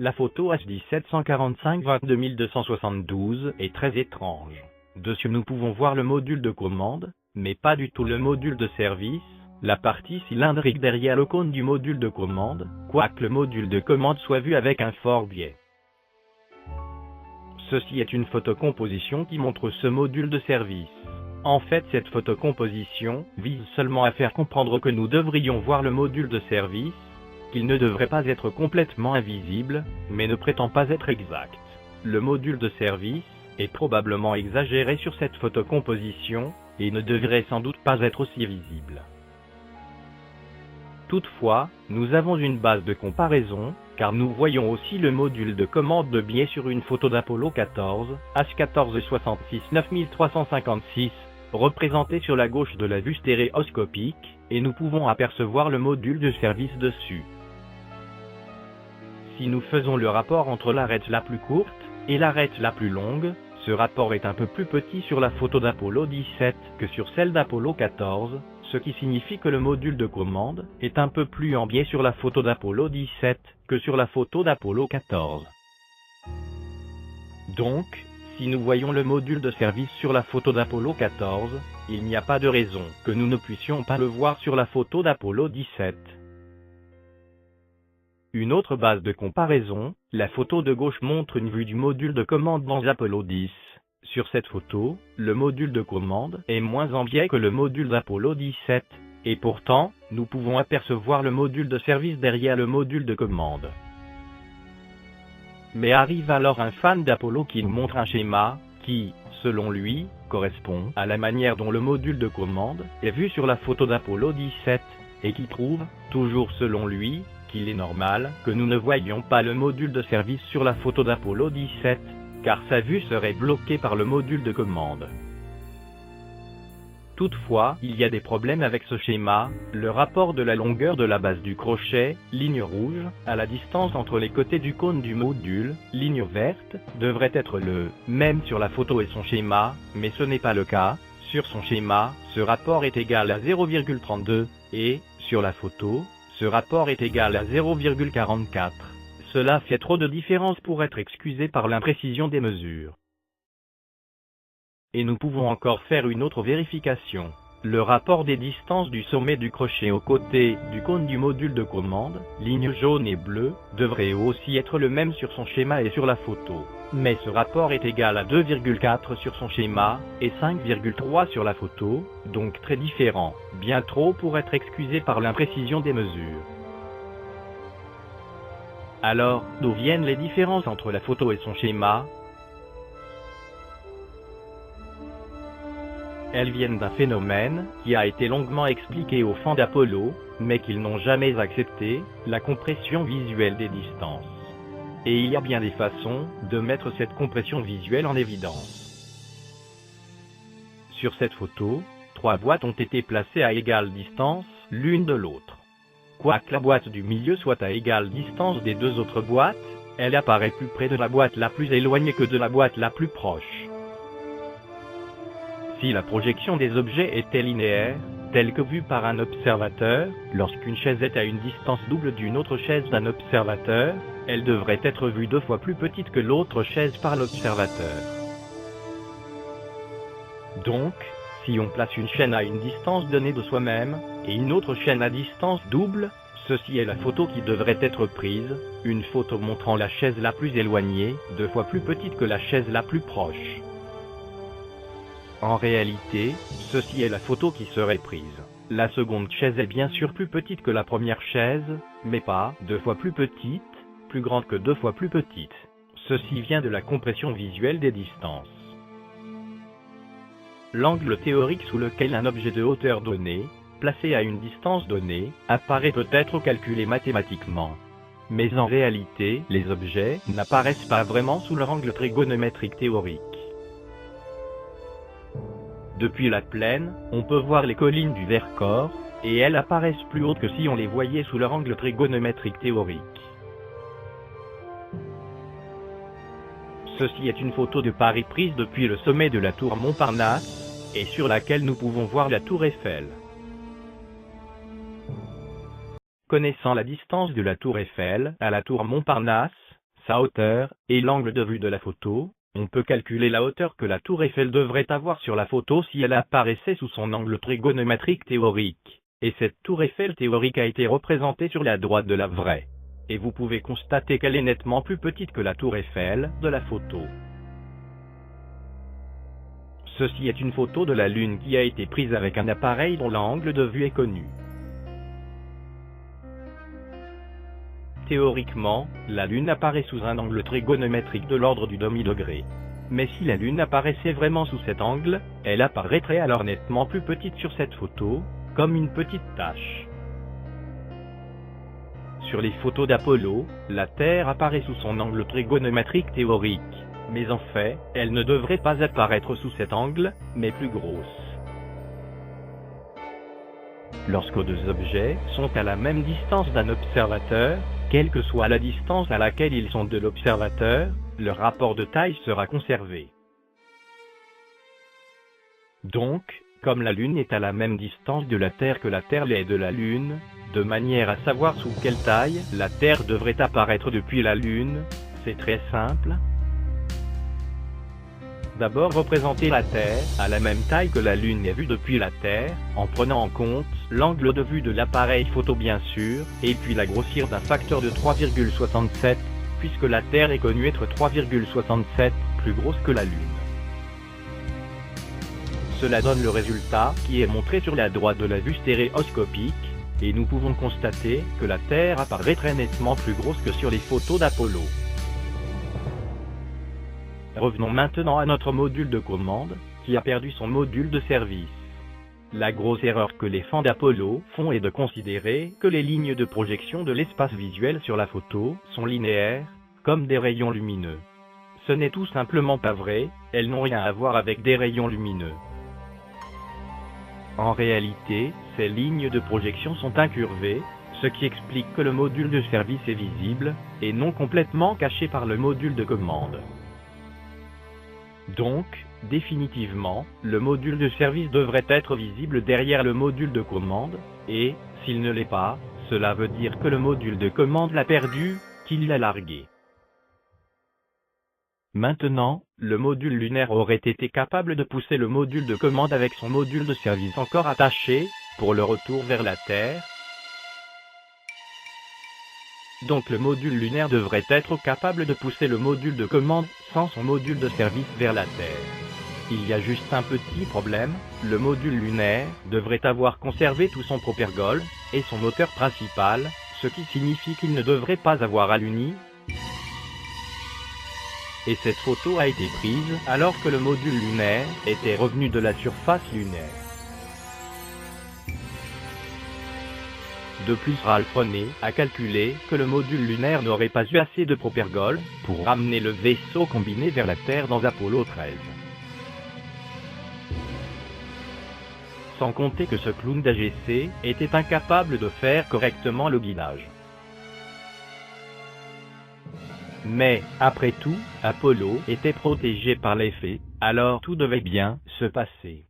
La photo HD 745-22272 est très étrange. Dessus nous pouvons voir le module de commande, mais pas du tout le module de service, la partie cylindrique derrière le cône du module de commande, quoique le module de commande soit vu avec un fort biais. Ceci est une photocomposition qui montre ce module de service. En fait, cette photocomposition vise seulement à faire comprendre que nous devrions voir le module de service, qu'il ne devrait pas être complètement invisible, mais ne prétend pas être exact. Le module de service est probablement exagéré sur cette photocomposition, et ne devrait sans doute pas être aussi visible. Toutefois, nous avons une base de comparaison, car nous voyons aussi le module de commande de biais sur une photo d'Apollo 14, H1466-9356, représenté sur la gauche de la vue stéréoscopique, et nous pouvons apercevoir le module de service dessus. Si nous faisons le rapport entre l'arête la plus courte et l'arête la plus longue, ce rapport est un peu plus petit sur la photo d'Apollo 17 que sur celle d'Apollo 14, ce qui signifie que le module de commande est un peu plus en biais sur la photo d'Apollo 17 que sur la photo d'Apollo 14. Donc, si nous voyons le module de service sur la photo d'Apollo 14, il n'y a pas de raison que nous ne puissions pas le voir sur la photo d'Apollo 17. Une autre base de comparaison, la photo de gauche montre une vue du module de commande dans Apollo 10. Sur cette photo, le module de commande est moins en biais que le module d'Apollo 17, et pourtant, nous pouvons apercevoir le module de service derrière le module de commande. Mais arrive alors un fan d'Apollo qui nous montre un schéma, qui, selon lui, correspond à la manière dont le module de commande est vu sur la photo d'Apollo 17, et qui trouve, toujours selon lui, qu'il est normal que nous ne voyions pas le module de service sur la photo d'Apollo 17, car sa vue serait bloquée par le module de commande. Toutefois, il y a des problèmes avec ce schéma. Le rapport de la longueur de la base du crochet, ligne rouge, à la distance entre les côtés du cône du module, ligne verte, devrait être le même sur la photo et son schéma, mais ce n'est pas le cas. Sur son schéma, ce rapport est égal à 0,32, et, sur la photo, ce rapport est égal à 0,44. Cela fait trop de différence pour être excusé par l'imprécision des mesures. Et nous pouvons encore faire une autre vérification. Le rapport des distances du sommet du crochet aux côtés du cône du module de commande, ligne jaune et bleue, devrait aussi être le même sur son schéma et sur la photo. Mais ce rapport est égal à 2,4 sur son schéma, et 5,3 sur la photo, donc très différent, bien trop pour être excusé par l'imprécision des mesures. Alors, d'où viennent les différences entre la photo et son schéma? Elles viennent d'un phénomène qui a été longuement expliqué aux fans d'Apollo, mais qu'ils n'ont jamais accepté, la compression visuelle des distances. Et il y a bien des façons de mettre cette compression visuelle en évidence. Sur cette photo, 3 boîtes ont été placées à égale distance l'une de l'autre. Quoique la boîte du milieu soit à égale distance des 2 autres boîtes, elle apparaît plus près de la boîte la plus éloignée que de la boîte la plus proche. Si la projection des objets était linéaire, telle que vue par un observateur, lorsqu'une chaise est à une distance double d'une autre chaise d'un observateur, elle devrait être vue 2 fois plus petite que l'autre chaise par l'observateur. Donc, si on place une chaîne à une distance donnée de soi-même, et une autre chaîne à distance double, ceci est la photo qui devrait être prise, une photo montrant la chaise la plus éloignée, 2 fois plus petite que la chaise la plus proche. En réalité, ceci est la photo qui serait prise. La seconde chaise est bien sûr plus petite que la première chaise, mais pas 2 fois plus petite, plus grande que 2 fois plus petite. Ceci vient de la compression visuelle des distances. L'angle théorique sous lequel un objet de hauteur donnée, placé à une distance donnée, apparaît peut être calculé mathématiquement. Mais en réalité, les objets n'apparaissent pas vraiment sous leur angle trigonométrique théorique. Depuis la plaine, on peut voir les collines du Vercors, et elles apparaissent plus hautes que si on les voyait sous leur angle trigonométrique théorique. Ceci est une photo de Paris prise depuis le sommet de la tour Montparnasse, et sur laquelle nous pouvons voir la tour Eiffel. Connaissant la distance de la tour Eiffel à la tour Montparnasse, sa hauteur et l'angle de vue de la photo, on peut calculer la hauteur que la tour Eiffel devrait avoir sur la photo si elle apparaissait sous son angle trigonométrique théorique. Et cette tour Eiffel théorique a été représentée sur la droite de la vraie. Et vous pouvez constater qu'elle est nettement plus petite que la tour Eiffel de la photo. Ceci est une photo de la Lune qui a été prise avec un appareil dont l'angle de vue est connu. Théoriquement, la Lune apparaît sous un angle trigonométrique de l'ordre du demi-degré. Mais si la Lune apparaissait vraiment sous cet angle, elle apparaîtrait alors nettement plus petite sur cette photo, comme une petite tache. Sur les photos d'Apollo, la Terre apparaît sous son angle trigonométrique théorique. Mais en fait, elle ne devrait pas apparaître sous cet angle, mais plus grosse. Lorsque deux objets sont à la même distance d'un observateur, quelle que soit la distance à laquelle ils sont de l'observateur, leur rapport de taille sera conservé. Donc, comme la Lune est à la même distance de la Terre que la Terre l'est de la Lune, de manière à savoir sous quelle taille la Terre devrait apparaître depuis la Lune, c'est très simple. D'abord représenter la Terre à la même taille que la Lune est vue depuis la Terre, en prenant en compte l'angle de vue de l'appareil photo bien sûr, et puis la grossir d'un facteur de 3,67, puisque la Terre est connue être 3,67 plus grosse que la Lune. Cela donne le résultat qui est montré sur la droite de la vue stéréoscopique, et nous pouvons constater que la Terre apparaît très nettement plus grosse que sur les photos d'Apollo. Revenons maintenant à notre module de commande, qui a perdu son module de service. La grosse erreur que les fans d'Apollo font est de considérer que les lignes de projection de l'espace visuel sur la photo sont linéaires, comme des rayons lumineux. Ce n'est tout simplement pas vrai, elles n'ont rien à voir avec des rayons lumineux. En réalité, ces lignes de projection sont incurvées, ce qui explique que le module de service est visible, et non complètement caché par le module de commande. Donc, définitivement, le module de service devrait être visible derrière le module de commande, et, s'il ne l'est pas, cela veut dire que le module de commande l'a perdu, qu'il l'a largué. Maintenant, le module lunaire aurait été capable de pousser le module de commande avec son module de service encore attaché, pour le retour vers la Terre. Donc le module lunaire devrait être capable de pousser le module de commande sans son module de service vers la Terre. Il y a juste un petit problème, le module lunaire devrait avoir conservé tout son propergol et son moteur principal, ce qui signifie qu'il ne devrait pas avoir aluni. Et cette photo a été prise alors que le module lunaire était revenu de la surface lunaire. De plus, Ralph Renné a calculé que le module lunaire n'aurait pas eu assez de propergol pour ramener le vaisseau combiné vers la Terre dans Apollo 13. Sans compter que ce clown d'AGC était incapable de faire correctement le guidage. Mais, après tout, Apollo était protégé par les fées, alors tout devait bien se passer.